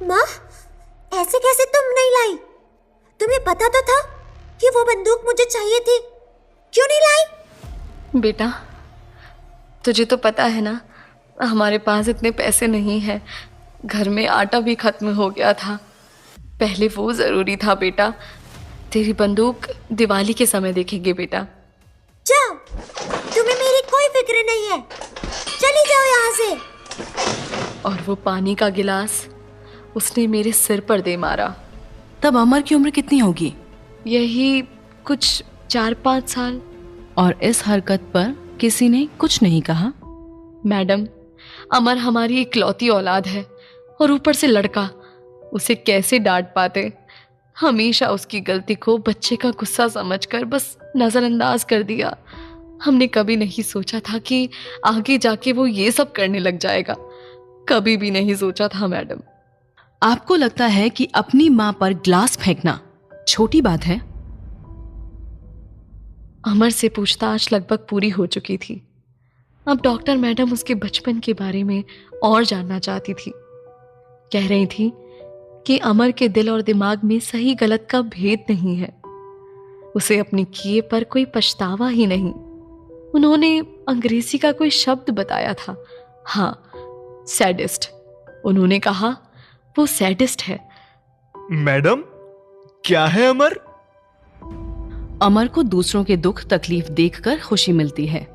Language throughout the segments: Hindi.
माँ, ऐसे कैसे तुम नहीं लाई? तुम्हें पता तो था कि वो बंदूक मुझे चाहिए थी, क्यों नहीं लाई? बेटा, तुझे तो पता है ना, हमारे पास इतने पैसे नहीं हैं। घर में आटा भी खत्म हो गया था। पहले वो ज़रूरी था बेटा। तेरी बंदूक दिवाली के समय देखेंगे बेटा। जाओ, तुम्हें मेरी कोई फिक्र नहीं है, चली जाओ यहाँ से। और वो पानी का गिलास उसने मेरे सिर पर दे मारा। तब अमर की उम्र कितनी होगी? यही कुछ 4-5 साल। और इस हरकत पर किसी ने कुछ नहीं कहा? मैडम, अमर हमारी इकलौती औलाद है और ऊपर से लड़का, उसे कैसे डांट पाते। हमेशा उसकी गलती को बच्चे का गुस्सा समझकर बस नजरअंदाज कर दिया। हमने कभी नहीं सोचा था कि आगे जाके वो ये सब करने लग जाएगा। कभी भी नहीं सोचा था मैडम। आपको लगता है कि अपनी माँ पर ग्लास फेंकना छोटी बात है? अमर से पूछताछ लगभग पूरी हो चुकी थी। अब डॉक्टर मैडम उसके बचपन के बारे में और जानना चाहती थी। कह रही थी कि अमर के दिल और दिमाग में सही गलत का भेद नहीं है। उसे अपने किए पर कोई पछतावा ही नहीं। उन्होंने अंग्रेजी का कोई शब्द बताया था। हाँ, सैडिस्ट। उन्होंने कहा वो सैडिस्ट है। मैडम, क्या है अमर? अमर को दूसरों के दुख तकलीफ देखकर खुशी मिलती है।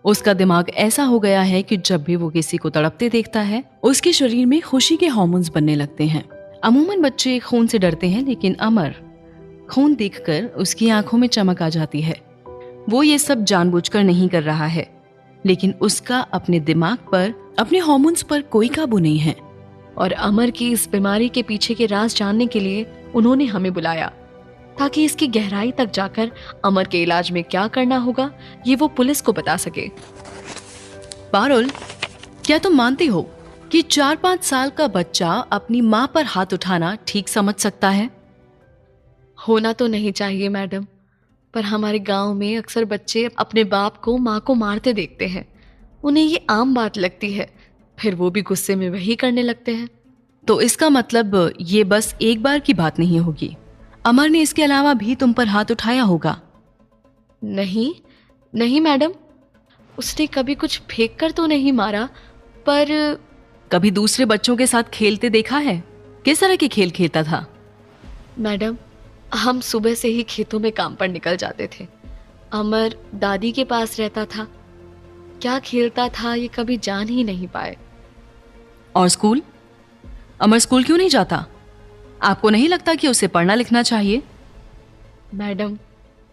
उसका दिमाग ऐसा हो गया है कि जब भी वो किसी को तड़पते देखता है, उसके शरीर में खुशी के हार्मोन्स बनने लगते हैं। अमूमन बच्चे खून से डरते हैं, लेकिन अमर खून देखकर उसकी आंखों में चमक आ जाती है। वो ये सब जानबूझकर नहीं कर रहा है, लेकिन उसका अपने दिमाग पर, अपने हार्मोन्स पर कोई काबू नहीं है। और अमर की इस बीमारी के पीछे के राज जानने के लिए उन्होंने हमें बुलाया, ताकि इसकी गहराई तक जाकर अमर के इलाज में क्या करना होगा ये वो पुलिस को बता सके। पारुल, क्या तुम मानती हो कि 4-5 साल का बच्चा अपनी माँ पर हाथ उठाना ठीक समझ सकता है? होना तो नहीं चाहिए मैडम, पर हमारे गांव में अक्सर बच्चे अपने बाप को माँ को मारते देखते हैं। उन्हें ये आम बात लगती है, फिर वो भी गुस्से में वही करने लगते हैं। तो इसका मतलब ये बस एक बार की बात नहीं होगी। अमर ने इसके अलावा भी तुम पर हाथ उठाया होगा। नहीं नहीं मैडम, उसने कभी कुछ फेंक कर तो नहीं मारा, पर कभी दूसरे बच्चों के साथ खेलते देखा है? किस तरह के खेल खेलता था? मैडम, हम सुबह से ही खेतों में काम पर निकल जाते थे। अमर दादी के पास रहता था। क्या खेलता था ये कभी जान ही नहीं पाए। और स्कूल? अमर स्कूल क्यों नहीं जाता? आपको नहीं लगता कि उसे पढ़ना लिखना चाहिए? मैडम,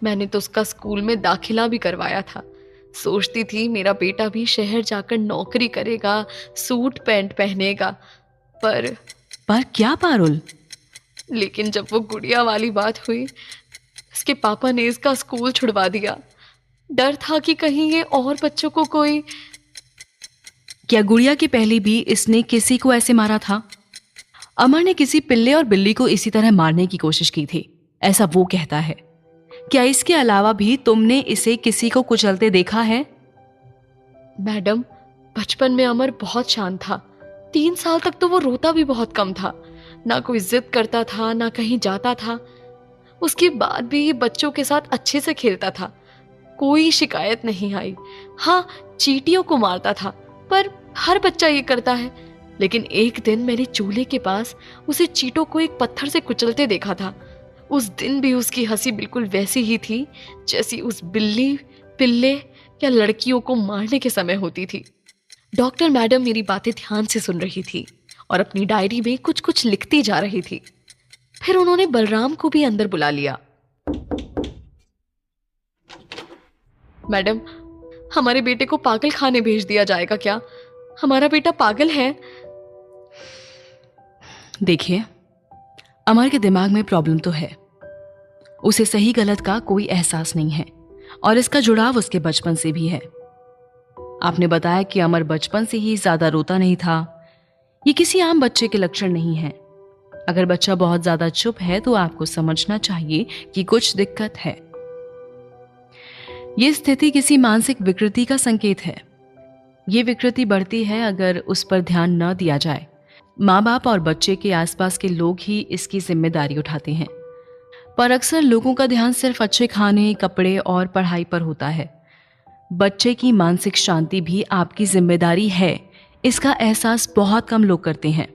मैंने तो उसका स्कूल में दाखिला भी करवाया था। सोचती थी मेरा बेटा भी शहर जाकर नौकरी करेगा, सूट पैंट पहनेगा, पर क्या पारुल? लेकिन जब वो गुड़िया वाली बात हुई, इसके पापा ने इसका स्कूल छुड़वा दिया। डर था कि कहीं ये और बच्चों को कोई। क्या गुड़िया की पहले भी इसने किसी को ऐसे मारा था? अमर ने किसी पिल्ले और बिल्ली को इसी तरह मारने की कोशिश की थी, ऐसा वो कहता है। क्या इसके अलावा भी तुमने इसे किसी को कुचलते देखा है? मैडम, बचपन में अमर बहुत शांत था। 3 साल तक तो वो रोता भी बहुत कम था। ना कोई जिद करता था, ना कहीं जाता था। उसके बाद भी ये बच्चों के साथ अच्छे से खेलता था, कोई शिकायत नहीं आई। हाँ, चींटियों को मारता था, पर हर बच्चा ये करता है। लेकिन एक दिन मैंने चूल्हे के पास उसे चींटों को एक पत्थर से कुचलते देखा था। उस दिन भी उसकी हंसी बिल्कुल वैसी ही थी जैसी उस बिल्ली, पिल्ले या लड़कियों को मारने के समय होती थी। डॉक्टर मैडम मेरी बातें ध्यान से सुन रही थी और अपनी डायरी में कुछ कुछ लिखती जा रही थी। फिर उन्होंने बलराम को भी अंदर बुला लिया। मैडम, हमारे बेटे को पागल खाने भेज दिया जाएगा क्या? हमारा बेटा पागल है। देखिए, अमर के दिमाग में प्रॉब्लम तो है। उसे सही गलत का कोई एहसास नहीं है और इसका जुड़ाव उसके बचपन से भी है। आपने बताया कि अमर बचपन से ही ज्यादा रोता नहीं था। ये किसी आम बच्चे के लक्षण नहीं है। अगर बच्चा बहुत ज्यादा चुप है तो आपको समझना चाहिए कि कुछ दिक्कत है। ये स्थिति किसी मानसिक विकृति का संकेत है। ये विकृति बढ़ती है अगर उस पर ध्यान न दिया जाए। माँ बाप और बच्चे के आसपास के लोग ही इसकी जिम्मेदारी उठाते हैं, पर अक्सर लोगों का ध्यान सिर्फ अच्छे खाने, कपड़े और पढ़ाई पर होता है। बच्चे की मानसिक शांति भी आपकी जिम्मेदारी है, इसका एहसास बहुत कम लोग करते हैं।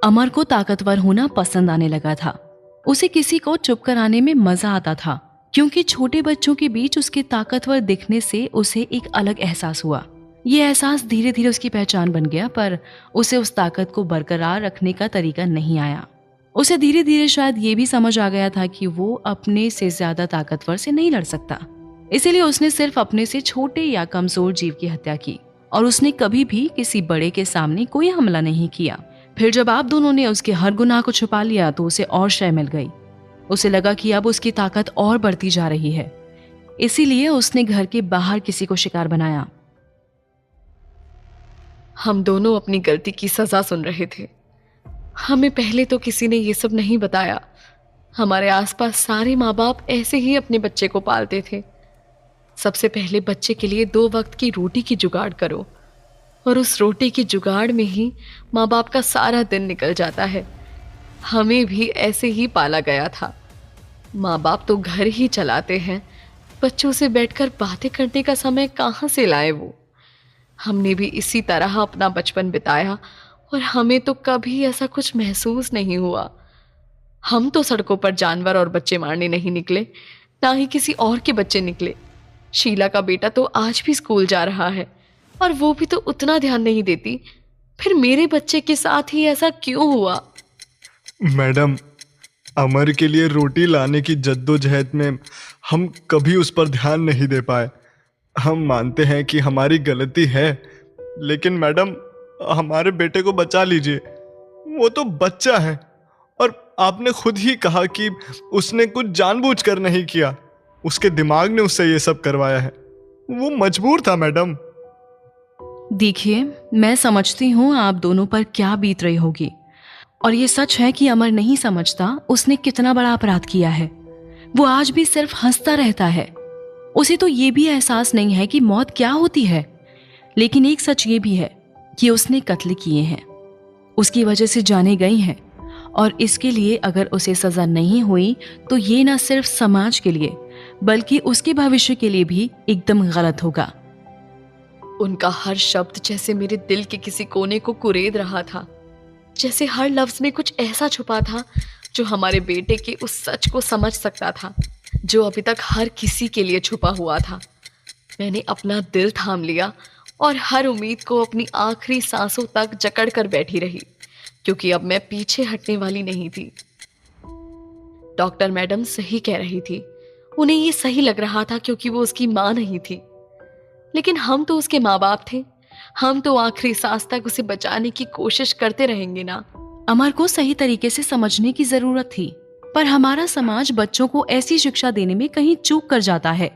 अमर को ताकतवर होना पसंद आने लगा था। उसे किसी को चुप कराने में मजा आता था, क्योंकि छोटे बच्चों के बीच उसके ताकतवर दिखने से उसे एक अलग एहसास हुआ। यह एहसास धीरे धीरे उसकी पहचान बन गया, पर उसे उस ताकत को बरकरार रखने का तरीका नहीं आया। उसे धीरे धीरे शायद ये भी समझ आ गया था कि वो अपने से ज्यादा ताकतवर से नहीं लड़ सकता। इसीलिए उसने सिर्फ अपने से छोटे या कमजोर जीव की हत्या की, और उसने कभी भी किसी बड़े के सामने कोई हमला नहीं किया। फिर जब आप दोनों ने उसके हर गुनाह को छुपा लिया तो उसे और शय मिल गई। उसे लगा कि अब उसकी ताकत और बढ़ती जा रही है, इसीलिए उसने घर के बाहर किसी को शिकार बनाया। हम दोनों अपनी गलती की सजा सुन रहे थे। हमें पहले तो किसी ने ये सब नहीं बताया। हमारे आसपास सारे माँ बाप ऐसे ही अपने बच्चे को पालते थे। सबसे पहले बच्चे के लिए 2 वक्त की रोटी की जुगाड़ करो, और उस रोटी की जुगाड़ में ही माँ बाप का सारा दिन निकल जाता है। हमें भी ऐसे ही पाला गया था। माँ बाप तो घर ही चलाते हैं, बच्चों से बैठकर बातें करने का समय कहाँ से लाए वो। हमने भी इसी तरह अपना बचपन बिताया, और हमें तो कभी ऐसा कुछ महसूस नहीं हुआ। हम तो सड़कों पर जानवर और बच्चे मारने नहीं निकले, ना ही किसी और के बच्चे निकले। शीला का बेटा तो आज भी स्कूल जा रहा है, और वो भी तो उतना ध्यान नहीं देती। फिर मेरे बच्चे के साथ ही ऐसा क्यों हुआ? मैडम, अमर के लिए रोटी लाने की जद्दोजहद में हम कभी उस पर ध्यान नहीं दे पाए। हम मानते हैं कि हमारी गलती है, लेकिन मैडम हमारे बेटे को बचा लीजिए। वो तो बच्चा है, और आपने खुद ही कहा कि उसने कुछ जानबूझकर नहीं किया। उसके दिमाग ने उससे ये सब करवाया है। वो मजबूर था मैडम। देखिए, मैं समझती हूँ आप दोनों पर क्या बीत रही होगी, और ये सच है कि अमर नहीं समझता उसने कितना बड़ा अपराध किया है। वो आज भी सिर्फ हंसता रहता है। उसे तो ये भी एहसास नहीं है कि मौत क्या होती है। लेकिन एक सच ये भी है कि उसने कत्ल किए हैं, उसकी वजह से जाने गई हैं, और इसके लिए अगर उसे सजा नहीं हुई तो ये न सिर्फ समाज के लिए बल्कि उसके भविष्य के लिए भी एकदम गलत होगा। उनका हर शब्द जैसे मेरे दिल के किसी कोने को कुरेद रहा था, जैसे हर लफ्ज में कुछ ऐसा छुपा था जो हमारे बेटे के उस सच को समझ सकता था जो अभी तक हर किसी के लिए छुपा हुआ था। मैंने अपना दिल थाम लिया और हर उम्मीद को अपनी आखिरी सांसों तक जकड़ कर बैठी रही, क्योंकि अब मैं पीछे हटने वाली नहीं थी। डॉक्टर मैडम सही कह रही थी। उन्हें ये सही लग रहा था क्योंकि वो उसकी माँ नहीं थी, लेकिन हम तो उसके माँ बाप थे। हम तो आखिरी सांस तक उसे बचाने की कोशिश करते रहेंगे ना। अमर को सही तरीके से समझने की जरूरत थी, पर हमारा समाज बच्चों को ऐसी शिक्षा देने में कहीं चूक कर जाता है।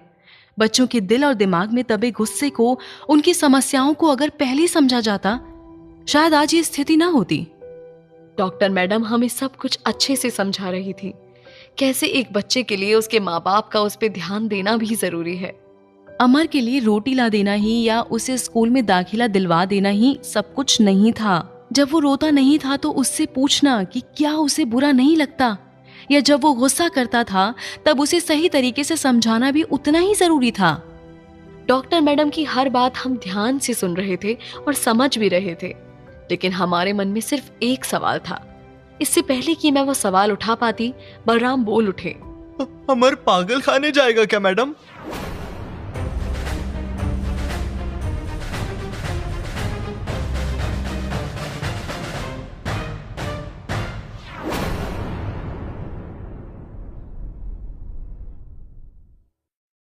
बच्चों के दिल और दिमाग में दबे गुस्से को, उनकी समस्याओं को अगर पहले समझा जाता, शायद आज ये स्थिति ना होती। डॉक्टर मैडम हमें सब कुछ अच्छे से समझा रही थी, कैसे एक बच्चे के लिए उसके माँ बाप का उस पर ध्यान देना भी जरूरी है। अमर के लिए रोटी ला देना ही या उसे स्कूल में दाखिला दिलवा देना ही सब कुछ नहीं था। जब वो रोता नहीं था तो उससे पूछना कि क्या उसे बुरा नहीं लगता, या जब वो गुस्सा करता था तब उसे सही तरीके से समझाना भी उतना ही जरूरी था। डॉक्टर मैडम की हर बात हम ध्यान से सुन रहे थे और समझ भी रहे थे, लेकिन हमारे मन में सिर्फ एक सवाल था। इससे पहले कि मैं वो सवाल उठा पाती, बलराम बोल उठे। अमर पागल खाने जाएगा क्या मैडम?